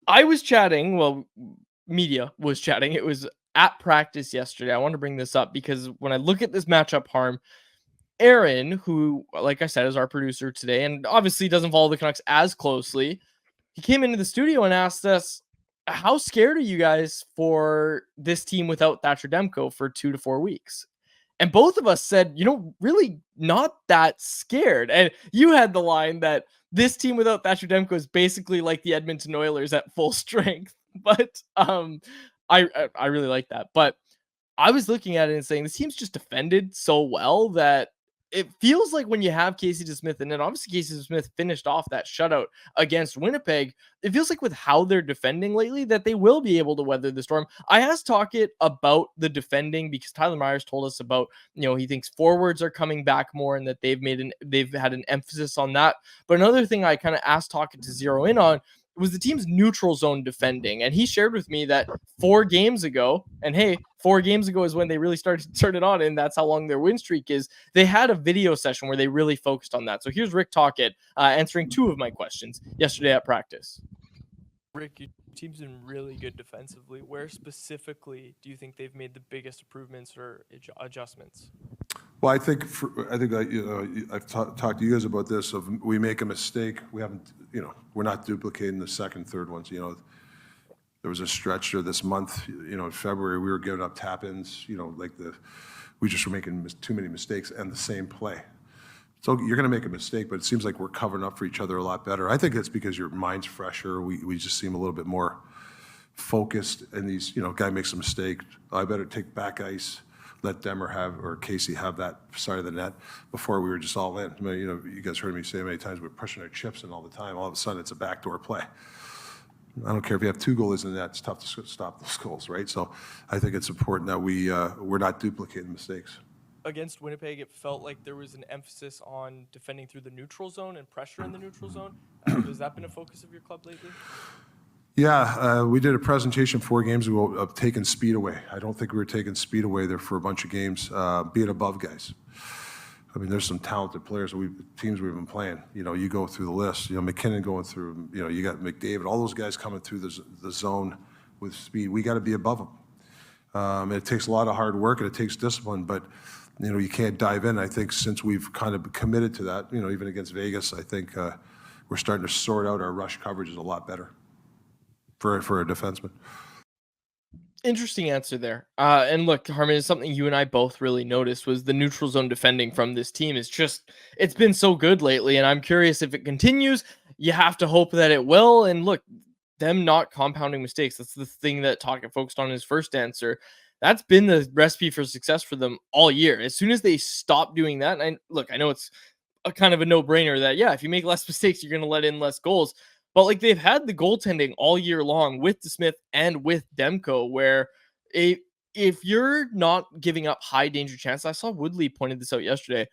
I was chatting, well, media was chatting. It was at practice yesterday. I want to bring this up because when I look at this matchup, Harm, Aaron, who, like I said, is our producer today and obviously doesn't follow the Canucks as closely, he came into the studio and asked us, how scared are you guys for this team without Thatcher Demko for 2 to 4 weeks? And both of us said, really not that scared. And you had the line that this team without Thatcher Demko is basically like the Edmonton Oilers at full strength. But I really like that. But I was looking at it and saying this team's just defended so well that it feels like when you have Casey DeSmith, and then obviously Casey DeSmith finished off that shutout against Winnipeg, it feels like with how they're defending lately that they will be able to weather the storm. I asked Tocchet about the defending because Tyler Myers told us about, he thinks forwards are coming back more and that they've had an emphasis on that. But another thing I kind of asked Tocchet to zero in on was the team's neutral zone defending. And he shared with me that 4 games ago, and hey, 4 games ago is when they really started to turn it on, and that's how long their win streak is. They had a video session where they really focused on that. So here's Rick Tocchet answering 2 of my questions yesterday at practice. Rick, your team's been really good defensively. Where specifically do you think they've made the biggest improvements or adjustments? Well, I think I've talked to you guys about this. If we make a mistake, we haven't, we're not duplicating the second, third ones. There was a stretch there this month, in February, we were giving up tap-ins, we just were making too many mistakes and the same play. So you're going to make a mistake, but it seems like we're covering up for each other a lot better. I think it's because your mind's fresher. We just seem a little bit more focused, and these, guy makes a mistake, I better take back ice, let Demmer or Casey have that side of the net. Before we were just all in. I mean, you guys heard me say many times we're pushing our chips in all the time. All of a sudden, it's a backdoor play. I don't care if you have 2 goalies in the net; it's tough to stop those goals, right? So, I think it's important that we're not duplicating mistakes. Against Winnipeg, it felt like there was an emphasis on defending through the neutral zone and pressure in the neutral zone. Has that been a focus of your club lately? Yeah, we did a presentation 4 games ago of taking speed away. I don't think we were taking speed away there for a bunch of games, being above guys. I mean, there's some talented players, teams we've been playing. You go through the list. McKinnon going through. You got McDavid. All those guys coming through the zone with speed. We got to be above them. It takes a lot of hard work and it takes discipline, but you can't dive in. I think since we've kind of committed to that, even against Vegas, I think we're starting to sort out our rush coverages a lot better for a defenseman. Interesting answer there. And look, Harman, is something you and I both really noticed was the neutral zone defending from this team is it's been so good lately. And I'm curious if it continues. You have to hope that it will. And look, them not compounding mistakes. That's the thing that Tocchet focused on in his first answer. That's been the recipe for success for them all year. As soon as they stop doing that, and I know it's a kind of a no-brainer that, yeah, if you make less mistakes, you're going to let in less goals. But they've had the goaltending all year long with DeSmith and with Demko, where if you're not giving up high danger chances, I saw Woodley pointed this out yesterday.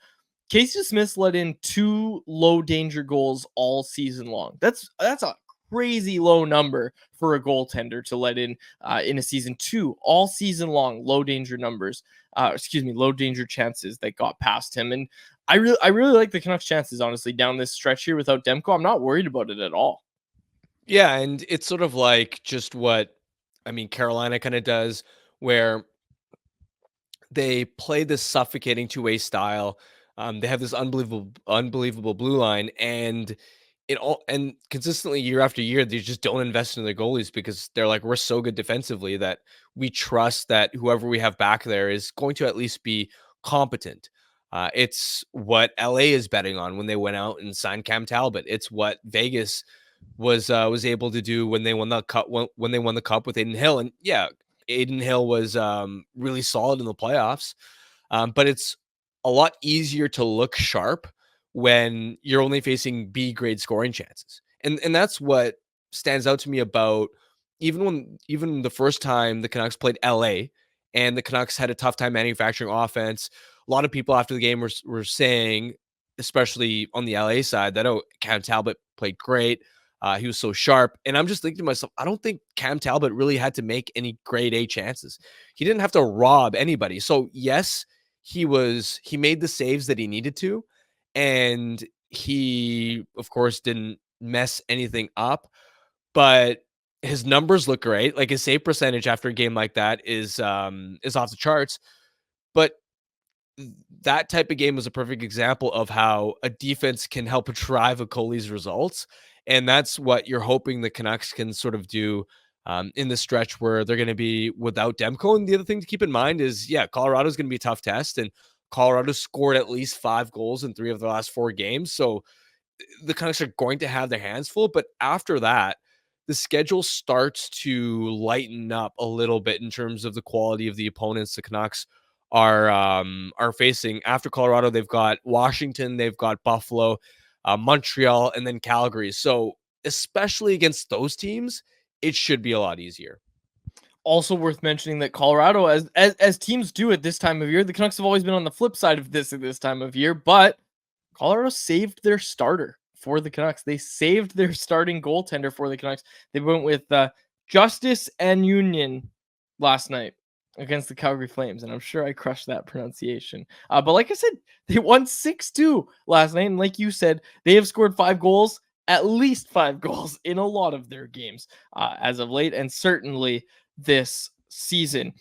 Casey DeSmith let in 2 low danger goals all season long. That's a crazy low number for a goaltender to let in a season. 2 all season long, low danger numbers. Low danger chances that got past him. And I really like the Canucks' chances, honestly, down this stretch here without Demko. I'm not worried about it at all. Yeah, and it's sort of like just what, Carolina kind of does, where they play this suffocating two-way style. They have this unbelievable blue line, and consistently year after year, they just don't invest in their goalies because they're like, we're so good defensively that we trust that whoever we have back there is going to at least be competent. It's what LA is betting on when they went out and signed Cam Talbot. It's what Vegas was able to do when they won the cup when they won the cup with Adin Hill. And yeah, Adin Hill was really solid in the playoffs, but it's a lot easier to look sharp when you're only facing B grade scoring chances. And that's what stands out to me about even the first time the Canucks played LA and the Canucks had a tough time manufacturing offense. A lot of people after the game were saying, especially on the LA side, that, Cam Talbot played great. He was so sharp. And I'm just thinking to myself, I don't think Cam Talbot really had to make any grade A chances. He didn't have to rob anybody. So yes, he made the saves that he needed to. And he, of course, didn't mess anything up. But his numbers look great. Like his save percentage after a game like that is off the charts. But that type of game was a perfect example of how a defense can help drive a goalie's results. And that's what you're hoping the Canucks can sort of do in the stretch where they're going to be without Demko. And the other thing to keep in mind is, yeah, Colorado's going to be a tough test. And Colorado scored at least 5 goals in 3 of the last 4 games. So the Canucks are going to have their hands full. But after that, the schedule starts to lighten up a little bit in terms of the quality of the opponents the Canucks are facing. After Colorado, they've got Washington, they've got Buffalo, Montreal, and then Calgary. So especially against those teams, it should be a lot easier. Also worth mentioning that Colorado, as teams do at this time of year, the Canucks have always been on the flip side of this at this time of year, but Colorado saved their starter for the Canucks. They saved their starting goaltender for the Canucks. They went with Justice and Union last night against the Calgary Flames, and I'm sure I crushed that pronunciation. But like I said, they won 6-2 last night, and like you said, they have scored 5 goals, at least 5 goals in a lot of their games as of late, and certainly this season.